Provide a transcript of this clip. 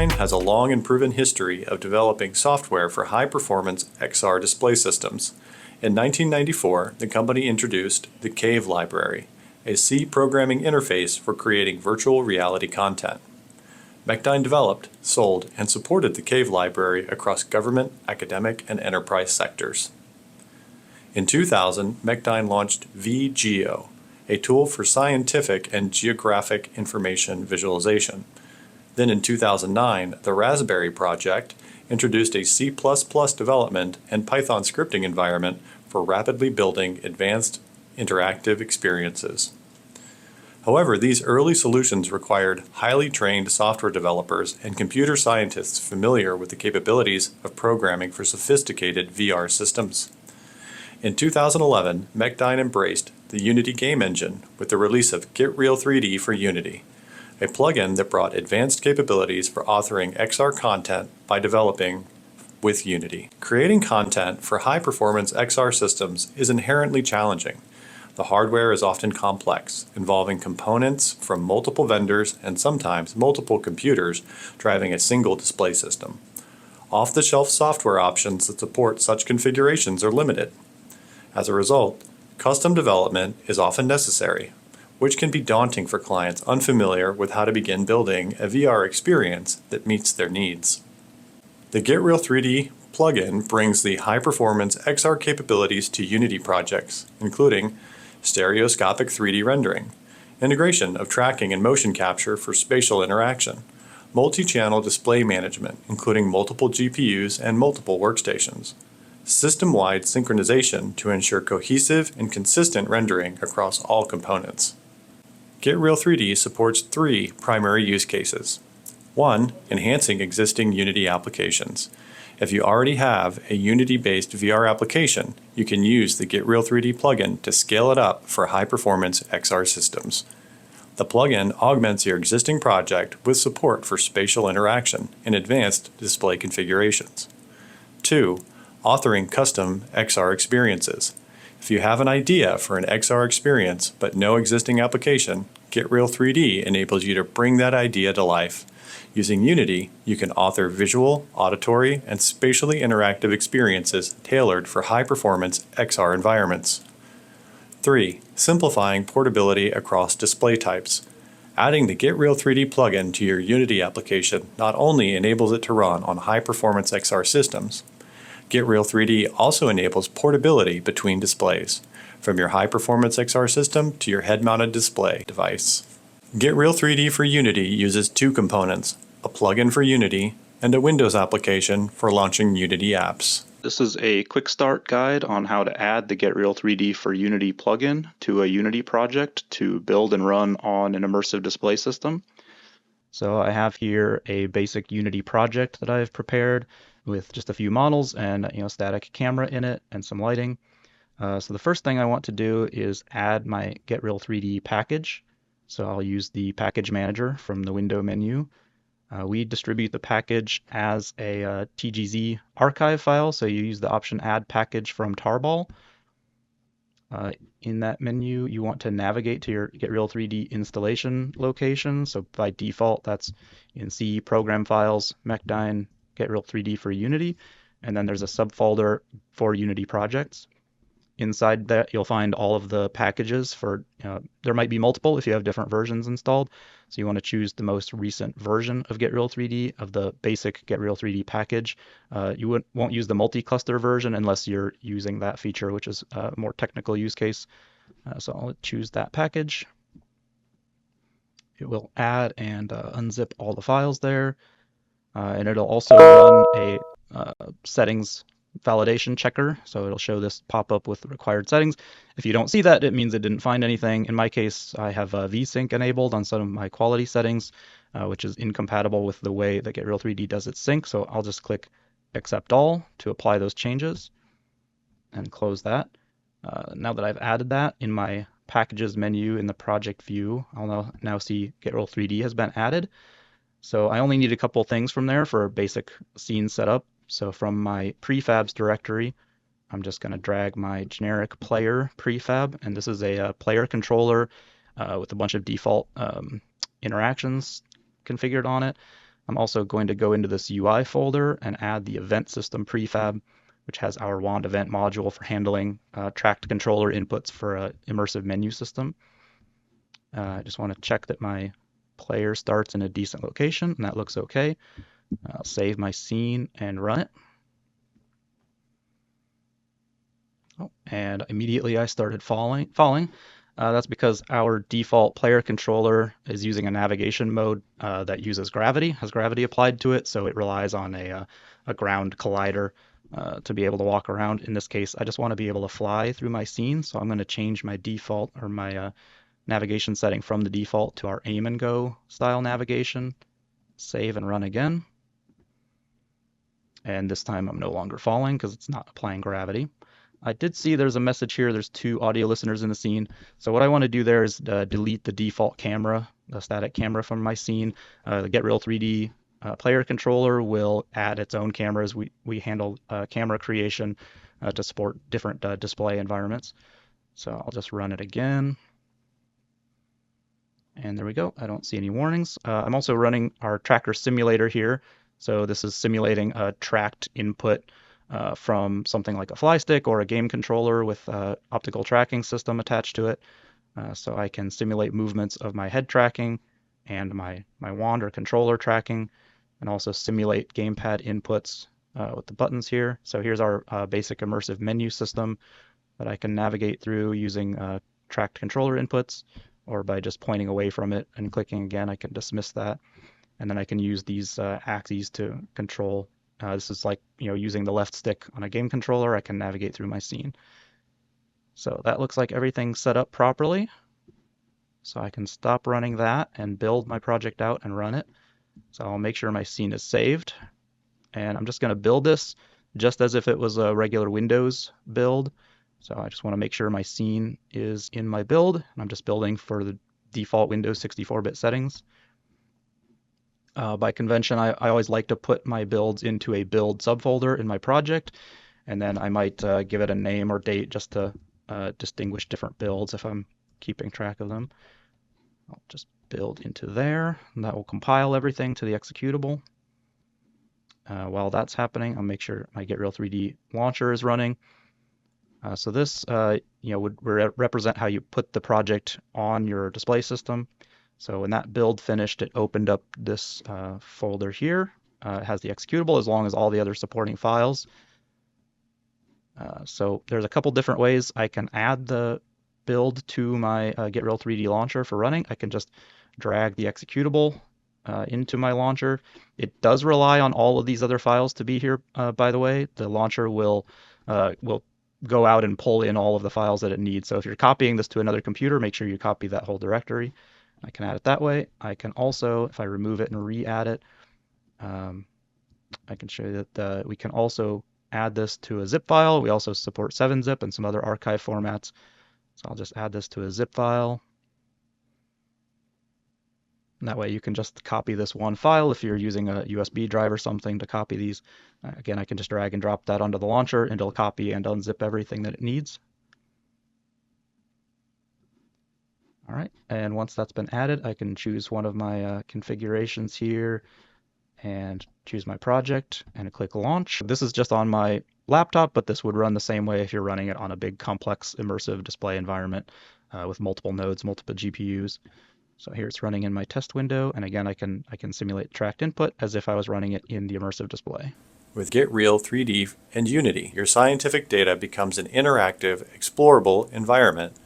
Mechdyne has a long and proven history of developing software for high-performance XR display systems. In 1994, the company introduced the CAVE library, a C programming interface for creating virtual reality content. Mechdyne developed, sold, and supported the CAVE library across government, academic, and enterprise sectors. In 2000, Mechdyne launched vGeo, a tool for scientific and geographic information visualization. Then in 2009, the Raspberry Project introduced a C++ development and Python scripting environment for rapidly building advanced interactive experiences. However, these early solutions required highly trained software developers and computer scientists familiar with the capabilities of programming for sophisticated VR systems. In 2011, Mechdyne embraced the Unity game engine with the release of Get Real 3D for Unity, a plugin that brought advanced capabilities for authoring XR content by developing with Unity. Creating content for high-performance XR systems is inherently challenging. The hardware is often complex, involving components from multiple vendors and sometimes multiple computers driving a single display system. Off-the-shelf software options that support such configurations are limited. As a result, custom development is often necessary, which can be daunting for clients unfamiliar with how to begin building a VR experience that meets their needs. The Get Real 3D plugin brings the high-performance XR capabilities to Unity projects, including stereoscopic 3D rendering, integration of tracking and motion capture for spatial interaction, multi-channel display management, including multiple GPUs and multiple workstations, system-wide synchronization to ensure cohesive and consistent rendering across all components. Get Real 3D supports 3 primary use cases. 1. Enhancing existing Unity applications. If you already have a Unity-based VR application, you can use the Get Real 3D plugin to scale it up for high-performance XR systems. The plugin augments your existing project with support for spatial interaction and advanced display configurations. 2. Authoring custom XR experiences. If you have an idea for an XR experience but no existing application, Get Real 3D enables you to bring that idea to life. Using Unity, you can author visual, auditory, and spatially interactive experiences tailored for high-performance XR environments. 3. Simplifying portability across display types. Adding the Get Real 3D plugin to your Unity application not only enables it to run on high-performance XR systems, Get Real 3D also enables portability between displays, from your high-performance XR system to your head-mounted display device. Get Real 3D for Unity uses 2 components, a plugin for Unity and a Windows application for launching Unity apps. This is a quick start guide on how to add the Get Real 3D for Unity plugin to a Unity project to build and run on an immersive display system. So I have here a basic Unity project that I've prepared with just a few models and static camera in it and some lighting. So the first thing I want to do is add my Get Real 3D package. So I'll use the package manager from the window menu. We distribute the package as a TGZ archive file, so you use the option Add Package from Tarball. In that menu, you want to navigate to your Get Real 3D installation location. So by default, that's in C, Program Files, Mechdyne, Get Real 3D for Unity, and then there's a subfolder for Unity projects. Inside that, you'll find all of the packages for, there might be multiple if you have different versions installed. So you want to choose the most recent version of Get Real 3D of the basic Get Real 3D package. You won't use the multi-cluster version unless you're using that feature, which is a more technical use case. So I'll choose that package. It will add and unzip all the files there. And it'll also run a settings validation checker, so it'll show this pop-up with the required settings. If you don't see that, it means it didn't find anything. In my case, I have VSync enabled on some of my quality settings, which is incompatible with the way that Get Real 3D does its sync, so I'll just click Accept All to apply those changes and close that. Now that I've added that in my Packages menu in the project view, I'll now see Get Real 3D has been added. So I only need a couple things from there for a basic scene setup. So from my prefabs directory, I'm just going to drag my generic player prefab, and this is a player controller with a bunch of default interactions configured on it. I'm also going to go into this UI folder and add the event system prefab, which has our wand event module for handling tracked controller inputs for an immersive menu system. I just want to check that my player starts in a decent location, and that looks okay. I'll save my scene and run it. Oh, and immediately I started falling. That's because our default player controller is using a navigation mode that uses gravity, has gravity applied to it, so it relies on a ground collider to be able to walk around. In this case, I just want to be able to fly through my scene, so I'm going to change my default or my navigation setting from the default to our aim and go style navigation. Save and run again. And this time I'm no longer falling because it's not applying gravity. I did see there's a message here. There's 2 audio listeners in the scene. So what I want to do there is delete the default camera, the static camera from my scene. The Get Real 3D player controller will add its own cameras. We handle camera creation to support different display environments. So I'll just run it again. And there we go. I don't see any warnings. I'm also running our tracker simulator here. So this is simulating a tracked input from something like a fly stick or a game controller with optical tracking system attached to it. So I can simulate movements of my head tracking and my wand or controller tracking, and also simulate gamepad inputs with the buttons here. So here's our basic immersive menu system that I can navigate through using tracked controller inputs, or by just pointing away from it and clicking again, I can dismiss that. And then I can use these axes to control. This is like, using the left stick on a game controller, I can navigate through my scene. So that looks like everything's set up properly. So I can stop running that and build my project out and run it. So I'll make sure my scene is saved. And I'm just going to build this just as if it was a regular Windows build. So I just want to make sure my scene is in my build, and I'm just building for the default Windows 64-bit settings. By convention, I always like to put my builds into a build subfolder in my project, and then I might give it a name or date just to distinguish different builds if I'm keeping track of them. I'll just build into there, and that will compile everything to the executable. While that's happening, I'll make sure my Get Real 3D launcher is running. So this would represent how you put the project on your display system. So when that build finished, it opened up this folder here. It has the executable as long as all the other supporting files. So there's a couple different ways I can add the build to my Get Real 3D launcher for running. I can just drag the executable into my launcher. It does rely on all of these other files to be here, by the way. The launcher will go out and pull in all of the files that it needs. So if you're copying this to another computer, make sure you copy that whole directory. I can add it that way. I can also, if I remove it and re-add it, I can show you that we can also add this to a zip file. We also support 7-zip and some other archive formats. So I'll just add this to a zip file. And that way you can just copy this one file if you're using a USB drive or something to copy these. Again, I can just drag and drop that onto the launcher and it'll copy and unzip everything that it needs. All right, and once that's been added, I can choose one of my configurations here and choose my project and click launch. This is just on my laptop, but this would run the same way if you're running it on a big complex immersive display environment with multiple nodes, multiple GPUs. So here it's running in my test window, and again I can simulate tracked input as if I was running it in the immersive display. With Get Real 3D and Unity, your scientific data becomes an interactive, explorable environment.